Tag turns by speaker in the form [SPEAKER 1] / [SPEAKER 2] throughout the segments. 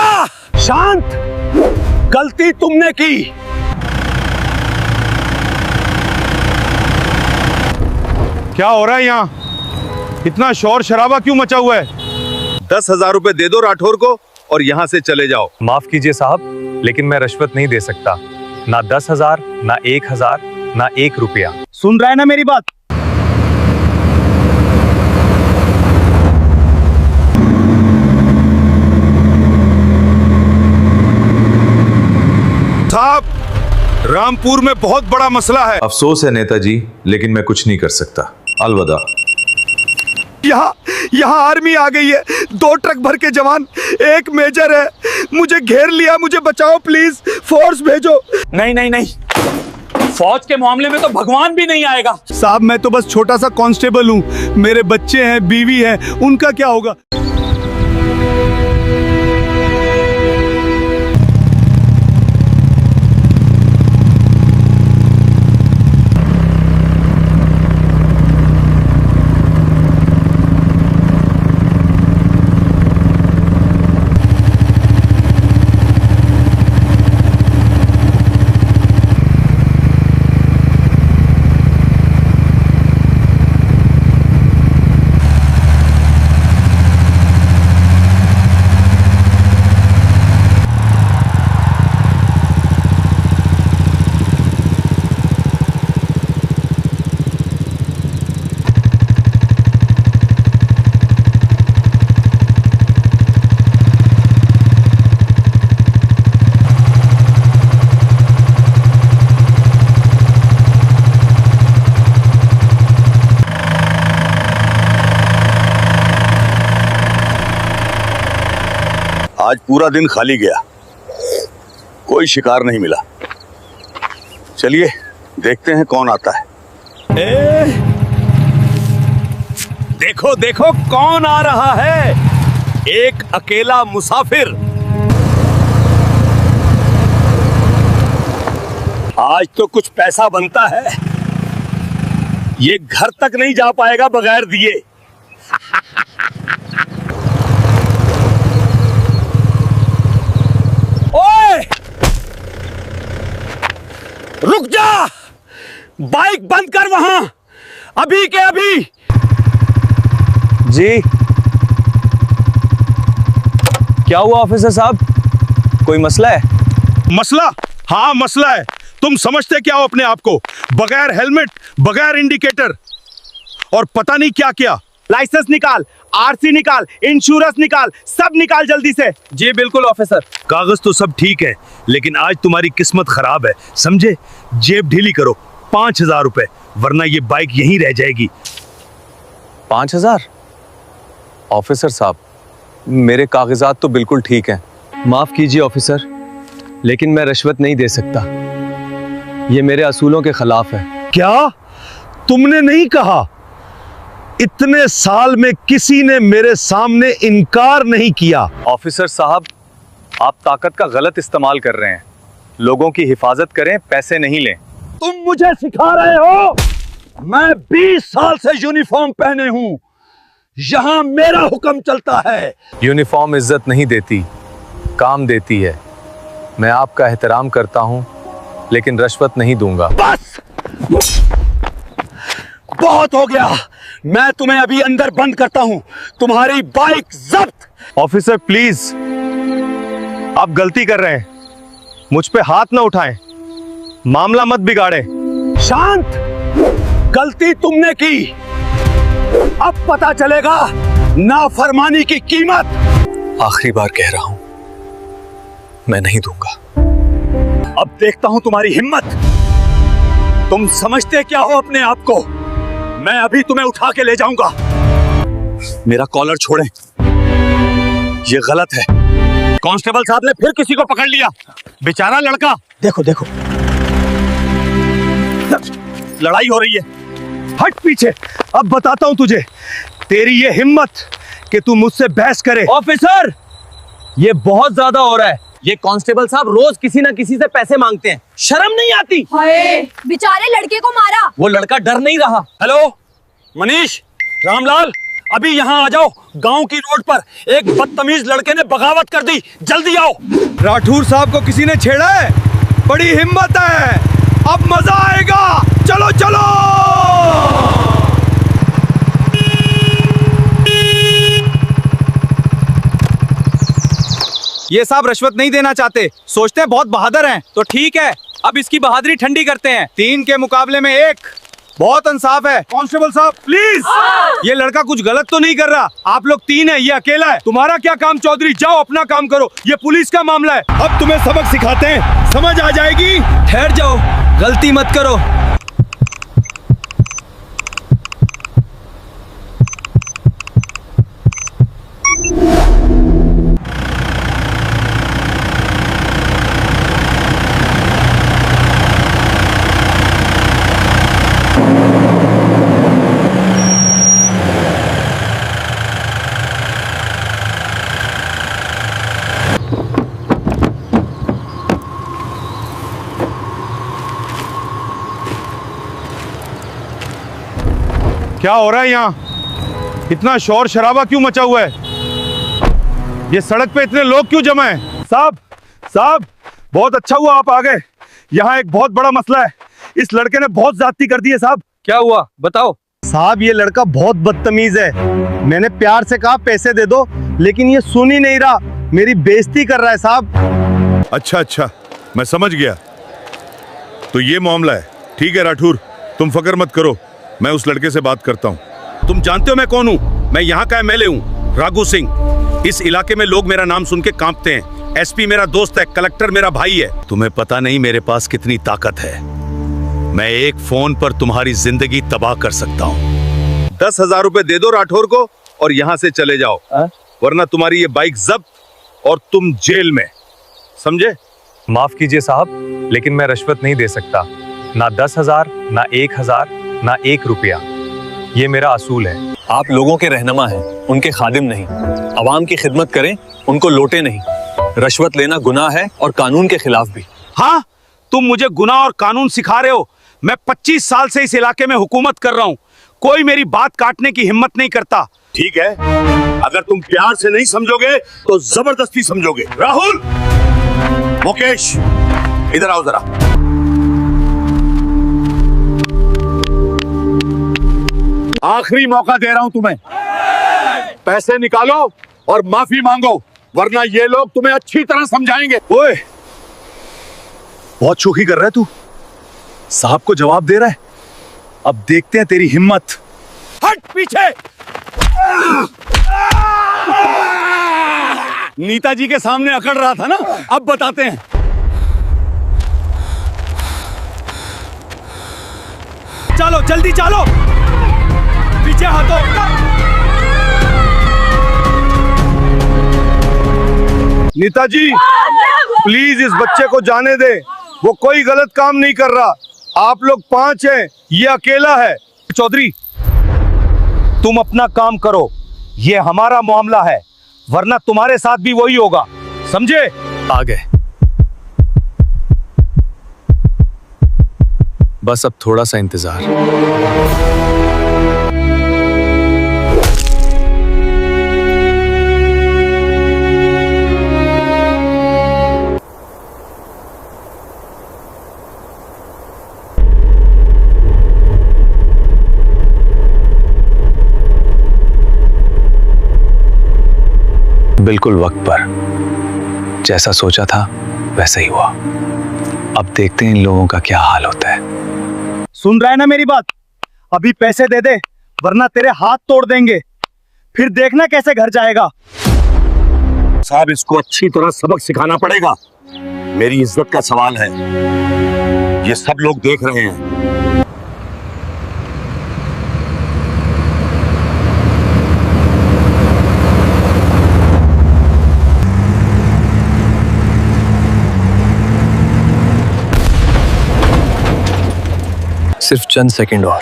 [SPEAKER 1] जा! शांत! गलती तुमने की।
[SPEAKER 2] क्या हो रहा है यहाँ? इतना शोर शराबा क्यों मचा हुआ है?
[SPEAKER 3] 10,000 रुपए दे दो राठौर को और यहाँ से चले जाओ।
[SPEAKER 4] माफ कीजिए साहब, लेकिन मैं रिश्वत नहीं दे सकता। ना 10,000, ना 1,000, ना 1 रुपया।
[SPEAKER 1] सुन रहा है ना मेरी बात?
[SPEAKER 2] साहब, रामपुर में बहुत बड़ा मसला है।
[SPEAKER 3] अफसोस है नेताजी, लेकिन मैं कुछ नहीं कर सकता। अलविदा।
[SPEAKER 2] यहाँ आर्मी आ गई है, 2 ट्रक भर के जवान, 1 मेजर है। मुझे घेर लिया, मुझे बचाओ प्लीज, फोर्स भेजो।
[SPEAKER 1] नहीं नहीं नहीं, फौज के मामले में तो भगवान भी नहीं आएगा।
[SPEAKER 2] साहब, मैं तो बस छोटा सा कांस्टेबल हूँ, मेरे बच्चे हैं, बीवी है, उनका क्या होगा?
[SPEAKER 3] आज पूरा दिन खाली गया, कोई शिकार नहीं मिला। चलिए देखते हैं कौन आता है।
[SPEAKER 1] देखो देखो कौन आ रहा है, एक अकेला मुसाफिर। आज तो कुछ पैसा बनता है, ये घर तक नहीं जा पाएगा बगैर दिए। ओए, रुक जा, बाइक बंद कर वहां, अभी के अभी।
[SPEAKER 4] जी क्या हुआ ऑफिसर साहब, कोई मसला है?
[SPEAKER 2] मसला? हाँ मसला है। तुम समझते क्या हो अपने आप को? बगैर हेलमेट, बगैर इंडिकेटर और पता नहीं क्या क्या।
[SPEAKER 1] लाइसेंस निकाल, आरसी निकाल, इंश्योरेंस निकाल, सब निकाल जल्दी से। जी बिल्कुल ऑफिसर।
[SPEAKER 2] कागज तो सब ठीक है, लेकिन आज तुम्हारी किस्मत खराब है, समझे? जेब ढीली करो, 5,000 रुपए, वरना ये बाइक यहीं रह जाएगी।
[SPEAKER 4] 5,000? ऑफिसर साहब, मेरे कागजात तो बिल्कुल ठीक हैं। माफ कीजिए ऑफिसर, लेकिन मैं रिश्वत नहीं दे सकता, ये मेरे असूलों के खिलाफ है।
[SPEAKER 2] क्या तुमने नहीं कहा? इतने साल में किसी ने मेरे सामने इनकार नहीं किया।
[SPEAKER 4] ऑफिसर साहब, आप ताकत का गलत इस्तेमाल कर रहे हैं। लोगों की हिफाजत करें, पैसे नहीं लें।
[SPEAKER 1] तुम मुझे सिखा रहे हो? मैं 20 साल से यूनिफॉर्म पहने हूं, यहां मेरा हुक्म चलता है।
[SPEAKER 4] यूनिफॉर्म इज्जत नहीं देती, काम देती है। मैं आपका एहतराम करता हूं, लेकिन रिश्वत नहीं दूंगा।
[SPEAKER 1] बस, बहुत हो गया, मैं तुम्हें अभी अंदर बंद करता हूं, तुम्हारी बाइक जब्त।
[SPEAKER 2] ऑफिसर प्लीज, आप गलती कर रहे हैं, मुझ पे हाथ ना उठाएं, मामला मत बिगाड़े।
[SPEAKER 1] शांत! गलती तुमने की, अब पता चलेगा नाफरमानी की कीमत।
[SPEAKER 4] आखिरी बार कह रहा हूं, मैं नहीं दूंगा।
[SPEAKER 1] अब देखता हूं तुम्हारी हिम्मत। तुम समझते क्या हो अपने आप को? मैं अभी तुम्हें उठा के ले जाऊंगा। मेरा कॉलर छोड़ें, ये गलत है। कांस्टेबल साहब ने फिर किसी को पकड़ लिया, बेचारा लड़का। देखो देखो, लड़ाई हो रही है।
[SPEAKER 2] हट पीछे, अब बताता हूं तुझे, तेरी ये हिम्मत कि तू मुझसे बहस करे।
[SPEAKER 1] ऑफिसर, ये बहुत ज्यादा हो रहा है। ये कांस्टेबल साहब रोज किसी ना किसी से पैसे मांगते हैं, शर्म नहीं आती?
[SPEAKER 5] हाय, बेचारे लड़के को मारा।
[SPEAKER 1] वो लड़का डर नहीं रहा। हेलो मनीष, रामलाल, अभी यहाँ आ जाओ। गांव की रोड पर एक बदतमीज लड़के ने बगावत कर दी, जल्दी आओ।
[SPEAKER 2] राठौर साहब को किसी ने छेड़ा है? बड़ी हिम्मत है, अब मजा आएगा। चलो चलो।
[SPEAKER 5] ये साहब रिश्वत नहीं देना चाहते, सोचते हैं बहुत बहादुर हैं। तो ठीक है, अब इसकी बहादुरी ठंडी करते हैं। 3 के मुकाबले में 1 बहुत इंसाफ है।
[SPEAKER 2] कांस्टेबल साहब प्लीज, ये लड़का कुछ गलत तो नहीं कर रहा। आप लोग 3 है, ये अकेला है। तुम्हारा क्या काम चौधरी, जाओ अपना काम करो, ये पुलिस का मामला है। अब तुम्हें सबक सिखाते हैं, समझ आ जाएगी।
[SPEAKER 5] ठहर जाओ, गलती मत करो।
[SPEAKER 2] क्या हो रहा है यहाँ? इतना शोर शराबा क्यों मचा हुआ है? ये सड़क पे इतने लोग क्यों जमा हैं? साहब बहुत अच्छा हुआ आप आ गए। यहाँ एक बहुत बड़ा मसला है, इस लड़के ने बहुत ज्यादती कर दी है। साहब
[SPEAKER 5] क्या हुआ बताओ।
[SPEAKER 6] साहब ये लड़का बहुत बदतमीज है। मैंने प्यार से कहा पैसे दे दो, लेकिन ये सुन ही नहीं रहा, मेरी बेइज्जती कर रहा है साहब।
[SPEAKER 2] अच्छा, मैं समझ गया। तो ये मामला है। ठीक है राठौर, तुम फिक्र मत करो, मैं उस लड़के से बात करता हूँ। तुम जानते हो मैं कौन हूँ? मैं यहाँ का एमएलए हूँ, राघु सिंह। इस इलाके में लोग मेरा नाम सुन के कांपते हैं। एसपी मेरा दोस्त है, कलेक्टर मेरा भाई है। तुम्हें पता नहीं मेरे पास कितनी ताकत है। मैं एक फोन पर तुम्हारी जिंदगी तबाह कर सकता हूँ। 10,000 रुपए दे दो राठौर को और यहाँ से चले जाओ, वरना तुम्हारी ये बाइक जब्त और तुम जेल में, समझे?
[SPEAKER 4] माफ कीजिए साहब, लेकिन मैं रिश्वत नहीं दे सकता। ना 10,000, ना 1,000, ना 1 रुपया। ये मेरा असूल है। आप लोगों के रहनुमा हैं, उनके खादिम नहीं। अवाम की खिदमत करें, उनको लोटे नहीं। रिश्वत लेना गुनाह है और कानून के खिलाफ भी।
[SPEAKER 2] हाँ, तुम मुझे गुनाह और कानून सिखा रहे हो? मैं 25 साल से इस इलाके में हुकूमत कर रहा हूँ, कोई मेरी बात काटने की हिम्मत नहीं करता।
[SPEAKER 3] ठीक है, अगर तुम प्यार से नहीं समझोगे तो जबरदस्ती समझोगे। राहुल, मुकेश, इधर आओ जरा। आखिरी मौका दे रहा हूं तुम्हें, पैसे निकालो और माफी मांगो, वरना ये लोग तुम्हें अच्छी तरह समझाएंगे।
[SPEAKER 2] ओए, बहुत शोखी कर रहा है तू। साहब को जवाब दे रहा है, अब देखते हैं तेरी हिम्मत।
[SPEAKER 3] हट पीछे।
[SPEAKER 1] नेताजी के सामने अकड़ रहा था ना, अब बताते हैं।
[SPEAKER 5] चलो जल्दी चलो, पीछे हटो।
[SPEAKER 2] नेताजी प्लीज इस बच्चे को जाने दे, वो कोई गलत काम नहीं कर रहा। आप लोग 5 हैं, ये अकेला है। चौधरी, तुम अपना काम करो, ये हमारा मामला है, वरना तुम्हारे साथ भी वही होगा, समझे?
[SPEAKER 4] आ गए। बस अब थोड़ा सा इंतजार। बिल्कुल वक्त पर, जैसा सोचा था वैसा ही हुआ। अब देखते हैं इन लोगों का क्या हाल होता है।
[SPEAKER 6] सुन रहा है ना मेरी बात? अभी पैसे दे दे, वरना तेरे हाथ तोड़ देंगे, फिर देखना कैसे घर जाएगा।
[SPEAKER 3] साहब, इसको अच्छी तरह सबक सिखाना पड़ेगा, मेरी इज्जत का सवाल है। ये सब लोग देख रहे हैं।
[SPEAKER 4] सिर्फ चंद सेकंड और,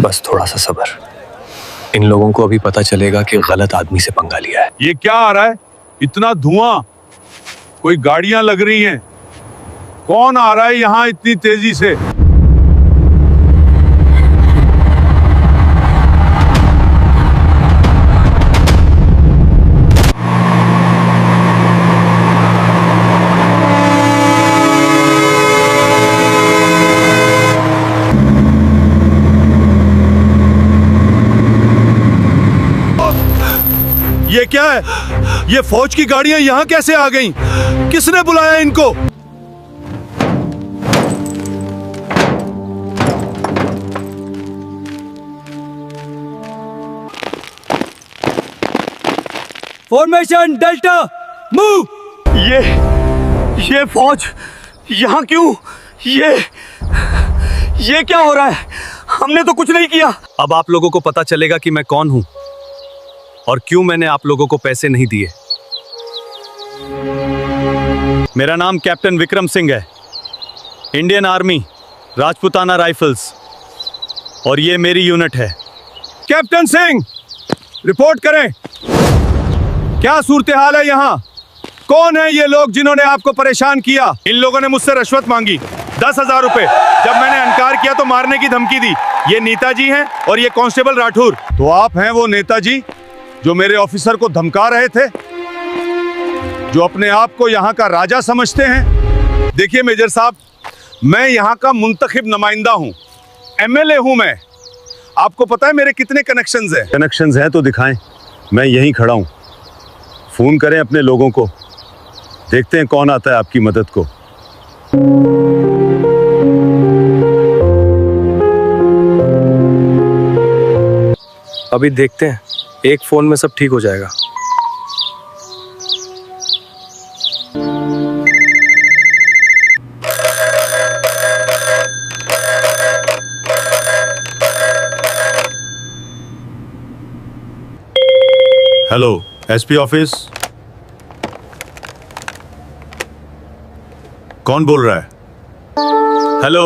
[SPEAKER 4] बस थोड़ा सा सब्र। इन लोगों को अभी पता चलेगा कि गलत आदमी से पंगा लिया है।
[SPEAKER 2] ये क्या आ रहा है? इतना धुआं, कोई गाड़ियां लग रही हैं। कौन आ रहा है यहाँ इतनी तेजी से? ये क्या है? ये फौज की गाड़ियां यहाँ कैसे आ गईं? किसने बुलाया इनको?
[SPEAKER 5] Formation delta move.
[SPEAKER 1] ये फौज यहाँ क्यों? ये क्या हो रहा है? हमने तो कुछ नहीं किया।
[SPEAKER 4] अब आप लोगों को पता चलेगा कि मैं कौन हूं और क्यों मैंने आप लोगों को पैसे नहीं दिए। मेरा नाम कैप्टन विक्रम सिंह है, इंडियन आर्मी, राजपुताना राइफल्स, और ये मेरी यूनिट है।
[SPEAKER 2] कैप्टन सिंह, रिपोर्ट करें। क्या सूरत हाल है यहाँ? कौन है ये लोग जिन्होंने आपको परेशान किया? इन लोगों ने मुझसे रिश्वत मांगी 10,000 रुपए। जब मैंने इनकार किया तो मारने की धमकी दी। ये नेताजी हैं और ये कांस्टेबल राठौर। तो आप हैं वो नेताजी जो मेरे ऑफिसर को धमका रहे थे, जो अपने आप को यहाँ का राजा समझते हैं? देखिए मेजर साहब, मैं यहाँ का मुंतखब नुमाइंदा हूँ, एमएलए हूँ मैं। आपको पता है मेरे कितने कनेक्शंस हैं?
[SPEAKER 6] कनेक्शंस हैं तो दिखाएं, मैं यहीं खड़ा हूँ। फोन करें अपने लोगों को, देखते हैं कौन आता है आपकी मदद को।
[SPEAKER 4] अभी देखते हैं, एक फोन में सब ठीक हो जाएगा।
[SPEAKER 2] Hello, SP office. कौन बोल रहा है?
[SPEAKER 4] हेलो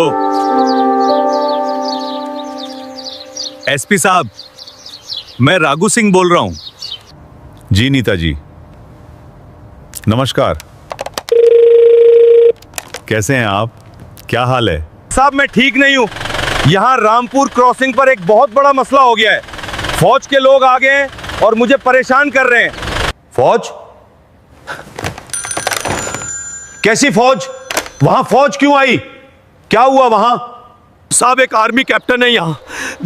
[SPEAKER 4] एसपी साहब, मैं राघु सिंह बोल रहा हूं।
[SPEAKER 2] जी नेताजी, नमस्कार। कैसे हैं आप? क्या हाल है?
[SPEAKER 6] साहब मैं ठीक नहीं हूँ। यहाँ रामपुर क्रॉसिंग पर एक बहुत बड़ा मसला हो गया है। फौज के लोग आ गए हैं और मुझे परेशान कर रहे हैं।
[SPEAKER 2] फौज? कैसी फौज? वहां फौज क्यों आई? क्या हुआ वहां?
[SPEAKER 1] साहब एक आर्मी कैप्टन है यहाँ,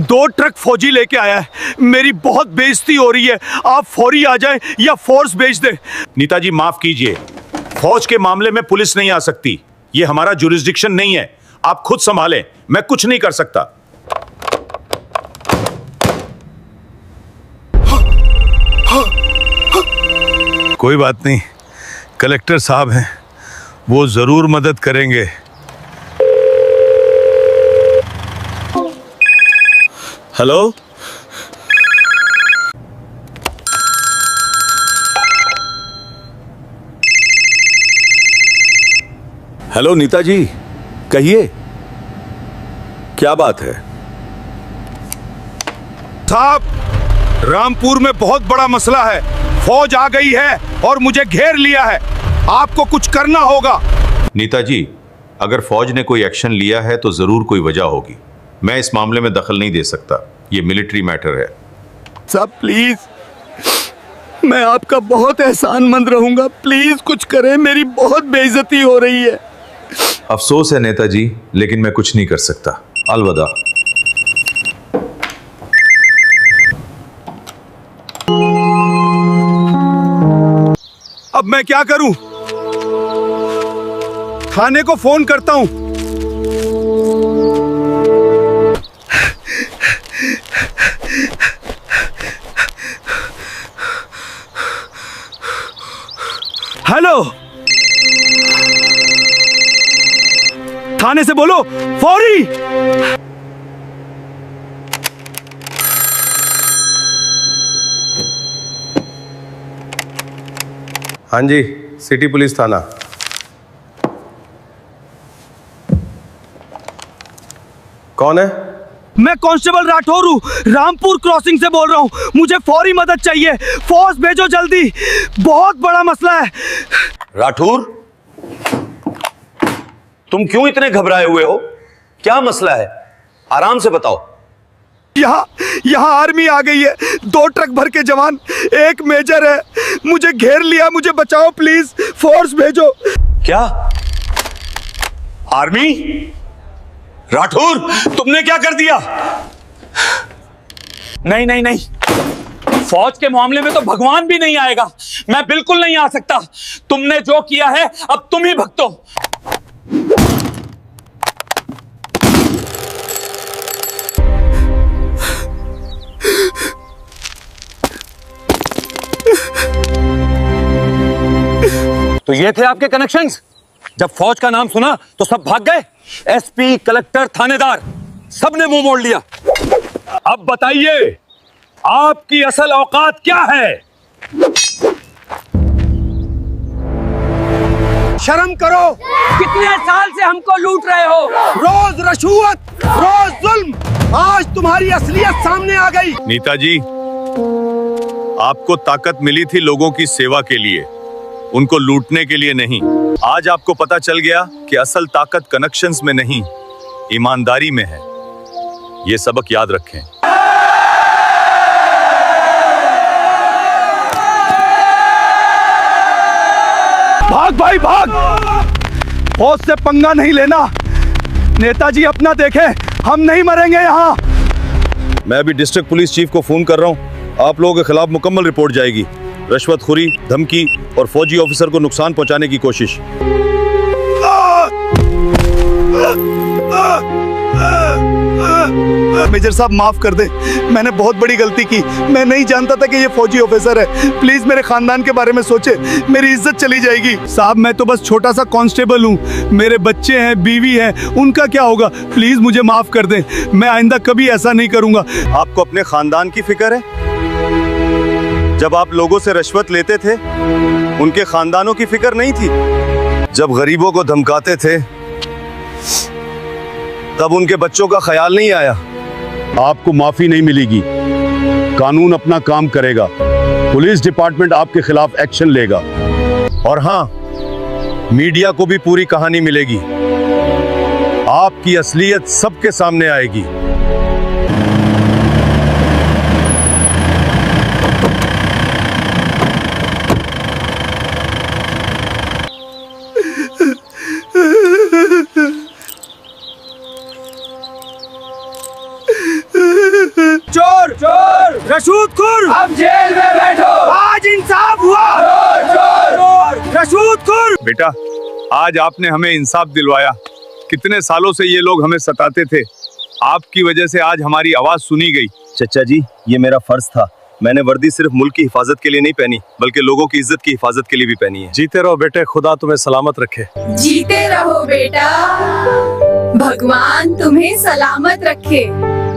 [SPEAKER 1] 2 ट्रक फौजी लेके आया है। मेरी बहुत बेइज्जती हो रही है, आप फौरी आ जाएं या फोर्स भेज दें।
[SPEAKER 2] नेताजी माफ कीजिए, फौज के मामले में पुलिस नहीं आ सकती। ये हमारा जुरिस्डिक्शन नहीं है। आप खुद संभालें, मैं कुछ नहीं कर सकता। कोई बात नहीं, कलेक्टर साहब हैं, वो जरूर मदद करेंगे।
[SPEAKER 1] हेलो,
[SPEAKER 2] हेलो नेताजी, कहिए क्या बात है? साहब, रामपुर में बहुत बड़ा मसला है। फौज आ गई है और मुझे घेर लिया है। आपको कुछ करना होगा।
[SPEAKER 7] नेताजी, अगर फौज ने कोई एक्शन लिया है तो जरूर कोई वजह होगी। मैं इस मामले में दखल नहीं दे सकता, ये मिलिट्री मैटर है।
[SPEAKER 1] साहब प्लीज, मैं आपका बहुत एहसानमंद रहूंगा। प्लीज कुछ करें, मेरी बहुत बेइज्जती हो रही है।
[SPEAKER 7] अफसोस है नेताजी, लेकिन मैं कुछ नहीं कर सकता। अलविदा।
[SPEAKER 2] अब मैं क्या करूं? थाने को फोन करता हूं।
[SPEAKER 1] हेलो, थाने से बोलो फौरी।
[SPEAKER 4] हाँ जी, सिटी पुलिस थाना। कौन है?
[SPEAKER 1] मैं कांस्टेबल राठौर हूँ, रामपुर क्रॉसिंग से बोल रहा हूँ। मुझे फौरी मदद चाहिए, फोर्स भेजो जल्दी, बहुत बड़ा मसला है।
[SPEAKER 8] राठौर, तुम क्यों इतने घबराए हुए हो? क्या मसला है? आराम से बताओ।
[SPEAKER 1] यहाँ आर्मी आ गई है, 2 ट्रक भर के जवान, एक मेजर है। मुझे घेर लिया, मुझे बचाओ प्लीज, फोर्स भेजो।
[SPEAKER 8] क्या? आर्मी? राठौर, तुमने क्या कर दिया?
[SPEAKER 1] नहीं नहीं नहीं, फौज के मामले में तो भगवान भी नहीं आएगा। मैं बिल्कुल नहीं आ सकता। तुमने जो किया है अब तुम ही भुगतो। तो ये थे आपके कनेक्शंस? जब फौज का नाम सुना तो सब भाग गए? एसपी, कलेक्टर, थानेदार सबने मुंह मोड़ लिया। अब बताइए आपकी असल औकात क्या है?
[SPEAKER 6] शर्म करो।
[SPEAKER 9] कितने साल से हमको लूट रहे हो?
[SPEAKER 6] रोज रिश्वत, रोज जुल्म, आज तुम्हारी असलियत सामने आ गई।
[SPEAKER 2] नेताजी, आपको ताकत मिली थी लोगों की सेवा के लिए, उनको लूटने के लिए नहीं। आज आपको पता चल गया कि असल ताकत कनेक्शंस में नहीं, ईमानदारी में है। ये सबक याद रखें।
[SPEAKER 6] भाग भाई भाग, फौज से पंगा नहीं लेना। नेताजी अपना देखें, हम नहीं मरेंगे यहाँ।
[SPEAKER 2] मैं अभी डिस्ट्रिक्ट पुलिस चीफ को फोन कर रहा हूँ। आप लोगों के खिलाफ मुकम्मल रिपोर्ट जाएगी। रिश्वतखोरी, धमकी और फौजी ऑफिसर को नुकसान पहुंचाने की कोशिश।
[SPEAKER 6] मेजर साहब माफ कर दे, मैंने बहुत बड़ी गलती की। मैं नहीं जानता था कि ये फौजी ऑफिसर है। प्लीज मेरे खानदान के बारे में सोचे, मेरी इज्जत चली जाएगी। साहब मैं तो बस छोटा सा कांस्टेबल हूँ, मेरे बच्चे हैं, बीवी है, उनका क्या होगा? प्लीज मुझे माफ कर दें, मैं आइंदा कभी ऐसा नहीं करूंगा।
[SPEAKER 2] आपको अपने खानदान की फिक्र है? जब आप लोगों से रिश्वत लेते थे उनके खानदानों की फिक्र नहीं थी? जब गरीबों को धमकाते थे तब उनके बच्चों का ख्याल नहीं आया?
[SPEAKER 3] आपको माफी नहीं मिलेगी। कानून अपना काम करेगा, पुलिस डिपार्टमेंट आपके खिलाफ एक्शन लेगा।
[SPEAKER 2] और हाँ, मीडिया को भी पूरी कहानी मिलेगी।
[SPEAKER 3] आपकी असलियत सबके सामने आएगी।
[SPEAKER 5] चोर चोर रसूदखोर अब जेल में बैठो। आज इंसाफ हुआ। चोर चोर रसूदखोर।
[SPEAKER 2] बेटा, आज आपने हमें इंसाफ दिलवाया। कितने सालों से ये लोग हमें सताते थे, आपकी वजह से आज हमारी आवाज सुनी गई।
[SPEAKER 4] चचा जी, ये मेरा फर्ज था। मैंने वर्दी सिर्फ मुल्क की हिफाजत के लिए नहीं पहनी, बल्कि लोगों की इज्जत की हिफाजत के लिए भी पहनी है।
[SPEAKER 6] जीते रहो बेटे, खुदा तुम्हें सलामत रखे।
[SPEAKER 10] जीते रहो बेटा, भगवान तुम्हें सलामत रखे।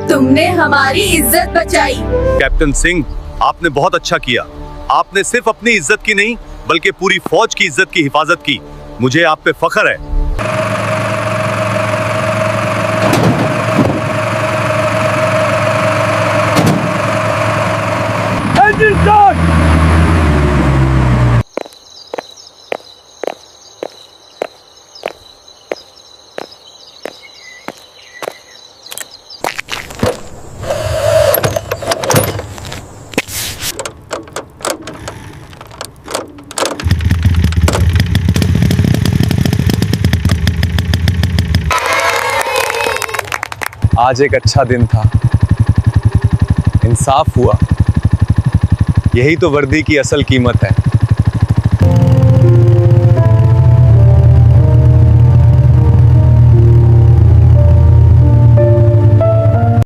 [SPEAKER 10] तुमने हमारी इज्जत बचाई।
[SPEAKER 2] कैप्टन सिंह, आपने बहुत अच्छा किया। आपने सिर्फ अपनी इज्जत की नहीं, बल्कि पूरी फौज की इज्जत की हिफाजत की। मुझे आप पे फख्र है।
[SPEAKER 4] आज एक अच्छा दिन था, इंसाफ हुआ। यही तो वर्दी की असल कीमत है।